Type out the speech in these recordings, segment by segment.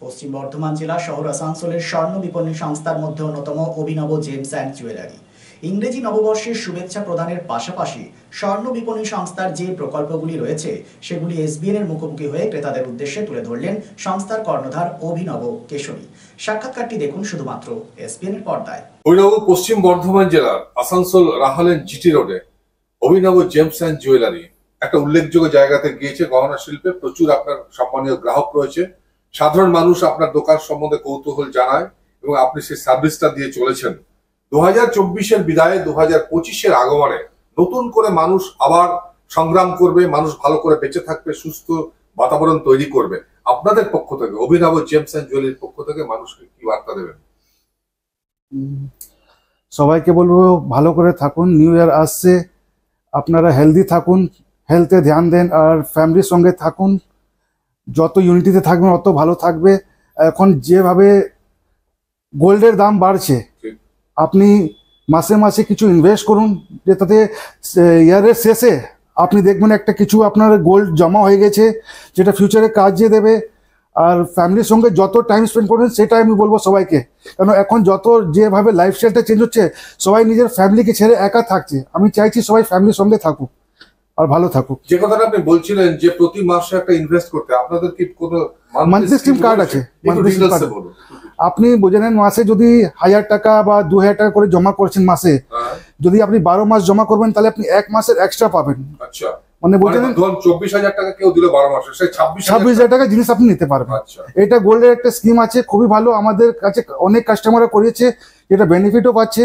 পশ্চিম বর্ধমান জেলা শহর আসানসোলের স্বর্ণ বিপণী সংস্থার মধ্যে অন্যতম অভিনব জেমস অ্যান্ড জুয়েলারি। ইংরেজি নববর্ষের শুভেচ্ছা প্রদানের পাশাপাশি স্বর্ণ বিপণী সংস্থার যে প্রকল্পগুলি রয়েছে সেগুলি এসবিএন এর মুখোমুখি হয়ে ক্রেতাদের উদ্দেশ্যে তুলে ধরলেন সংস্থার কর্ণধার অভিনব কেশরী। সাক্ষাৎকারটি দেখুন শুধুমাত্র এসবিএন এর পর্দায়। অভিনব পশ্চিম বর্ধমান জেলার আসানসোল রাহালেন জিটি রোডে অভিনব জেমস অ্যান্ড জুয়েলারি একটা উল্লেখযোগ্য জায়গাতে গিয়েছে। গহনা শিল্পে প্রচুর আপনার সম্মানীয় গ্রাহক রয়েছে। সাধারণ মানুষ আপনার দোকান সম্বন্ধে কৌতূহল জানায় এবং আপনি সেই সার্ভিসটা দিয়ে চলেছেন। 2024-এর বিদায়ে 2025-এর আগমনে নতুন করে মানুষ আবার সংগ্রাম করবে, মানুষ ভালো করে বেঁচে থাকবে, সুস্থ বাতাবরণ তৈরি করবে। আপনাদের পক্ষ থেকে, অভিনব জেমস অ্যান্ড জুয়েলারির পক্ষ থেকে মানুষকে কি বার্তা দেবেন? সবাইকে বলবো ভালো করে থাকুন, নিউ ইয়ার আসছে, আপনারা হেলদি থাকুন, হেলথে ধ্যান দেন আর ফ্যামিলির সঙ্গে থাকুন। যত ইউনিটিতে থাকবেন অত ভালো থাকবে। এখন যেভাবে গোল্ডের দাম বাড়ছে, আপনি মাসে মাসে কিছু ইনভেস্ট করুন, যেটাতে ইয়ারের শেষে আপনি দেখবেন একটা কিছু আপনার গোল্ড জমা হয়ে গেছে, যেটা ফিউচারে কাজে দেবে। আর ফ্যামিলির সঙ্গে যত টাইম স্পেন্ড করবেন সেটাই আমি বলবো সবাইকে, কারণ এখন যত যেভাবে লাইফস্টাইলটা চেঞ্জ হচ্ছে, সবাই নিজের ফ্যামিলিকে ছেড়ে একা থাকছে। আমি চাইছি সবাই ফ্যামিলির সঙ্গে থাকুক আর ভালো থাকুক। যে কথাটা আপনি বলছিলেন যে প্রতি মাসে একটা ইনভেস্ট করতে, আপনাদের কি কোনো মান্থলি স্কিম কার্ড আছে? আপনি বুঝে নেন, মাসে যদি 1000 টাকা বা 2000 টাকা করে জমা করছেন মাসে, যদি আপনি 12 মাস জমা করবেন তাহলে আপনি 1 মাসের এক্সট্রা পাবেন। আচ্ছা, মানে বুঝে নেন 24,000 টাকা কেউ দিল 12 মাসে, সেই 26,000 টাকা জিনিস আপনি নিতে পারবেন। আচ্ছা, এটা গোল্ডের একটা স্কিম আছে, খুবই ভালো। আমাদের কাছে অনেক কাস্টমাররা করেছে, এটা বেনিফিটও পাচ্ছে।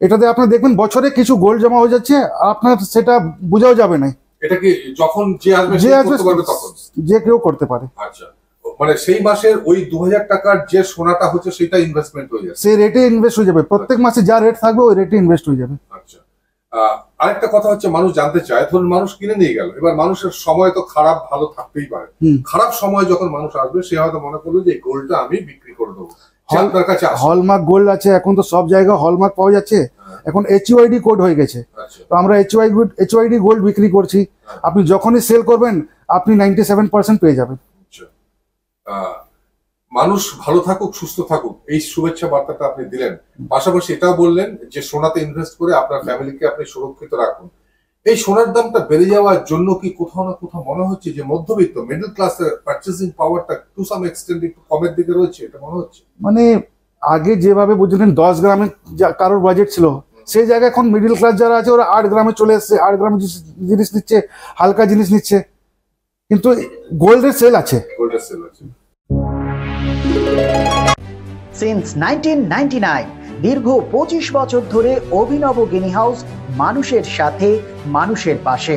এটাতে আপনার দেখবেন বছরে কিছু গোল্ড জমা হয়ে যাচ্ছে, আপনার সেটা বোঝাও যাবে না। এটা কি যখন যে আসবে তখন যে কেউ করতে পারে। আচ্ছা, মানে সেই মাসের ওই 2000 টাকার যে সোনাটা হচ্ছে সেটা ইনভেস্টমেন্ট হয়ে যাবে, সেই রেটে ইনভেস্ট হয়ে যাবে। প্রত্যেক মাসে যা রেট থাকবে ওই রেটে ইনভেস্ট হয়ে যাবে। আচ্ছা, আরেকটা কথা হচ্ছে, মানুষ জানতে চায়, ধরুন মানুষ কিনে নিয়ে গেল, এবার মানুষের সময় তো খারাপ ভালো থাকতেই পারে। খারাপ সময় যখন মানুষ আসবে, সে হয়তো মনে করলো যে এই গোল্ডটা আমি বিক্রি করে দেবো। আপনার কাছে হলমার্ক গোল্ড আছে, এখন তো সব জায়গায় হলমার্ক পাওয়া যাচ্ছে। এখন HUID কোড হয়ে গেছে, তো আমরা HUID গোল্ড বিক্রি করছি। আপনি যখনই সেল করবেন আপনি 97% পেয়ে যাবেন। মানুষ ভালো থাকুক, সুস্থ থাকুক, এই শুভেচ্ছা বার্তাটা আপনি দিলেন। পাশাপাশি এটাও বললেন যে সোনাতে ইনভেস্ট করে আপনার ফ্যামিলিকে আপনি সুরক্ষিত রাখুন। এই সোনার দামটা বেড়ে যাওয়ার জন্য কি কোথাও না কোথাও মনে হচ্ছে যে মধ্যবিত্ত মিডল ক্লাসের পারচেসিং পাওয়ারটা টু সাম এক্সটেন্ট একটু কমের দিকে রয়েছে, এটা মনে হচ্ছে? মানে আগে যেভাবে বুঝলেন 10 গ্রামে কারোর বাজেট ছিল, সেই জায়গায় এখন মিডল ক্লাস যারা আছে ওরা 8 গ্রামে চলে এসছে। 8 গ্রামে জিনিস নিচ্ছে, হালকা জিনিস নিচ্ছে, কিন্তু গোল্ডের সেল আছে। সিন্স 1999 দীর্ঘ 25 বছর ধরে অভিনব গিনি হাউস মানুষের সাথে, মানুষের পাশে।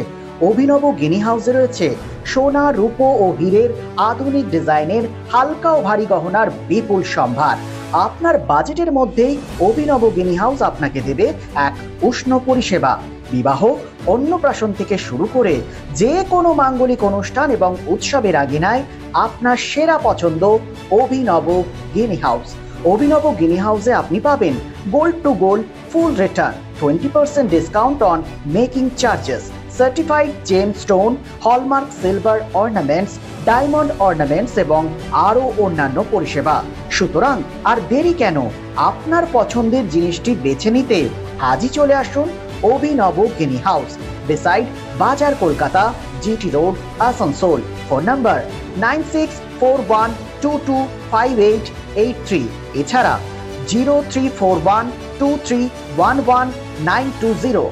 অভিনব গিনি হাউসে রয়েছে সোনা, রূপো ও হীরের আধুনিক ডিজাইনের হালকা ও ভারী গহনার বিপুল সম্ভার। আপনার বাজেটের মধ্যেই অভিনব গিনি হাউস আপনাকে দেবে এক উষ্ণ পরিষেবা। বিবাহ, অন্নপ্রাশন থেকে শুরু করে যে কোনো মাঙ্গলিক অনুষ্ঠান এবং উৎসবের আগিনায় আপনার সেরা পছন্দ অভিনব গিনি হাউস। অভিনব গিনি হাউসে আপনি পাবেন gold to gold full return, 20% discount on making charges, certified gem stone, hallmark silver ornaments, diamond ornaments এবং আরও অন্যান্য পরিষেবা। সুতরাং আর দেরি কেন? আপনার পছন্দের জিনিসটি বেছে নিতে আজই চলে আসুন অভিনব গিনি হাউস, বিসাইড বাজার, Kolkata, GT road, Asansol. Phone number 9641225883, এছাড়া 03412311 920।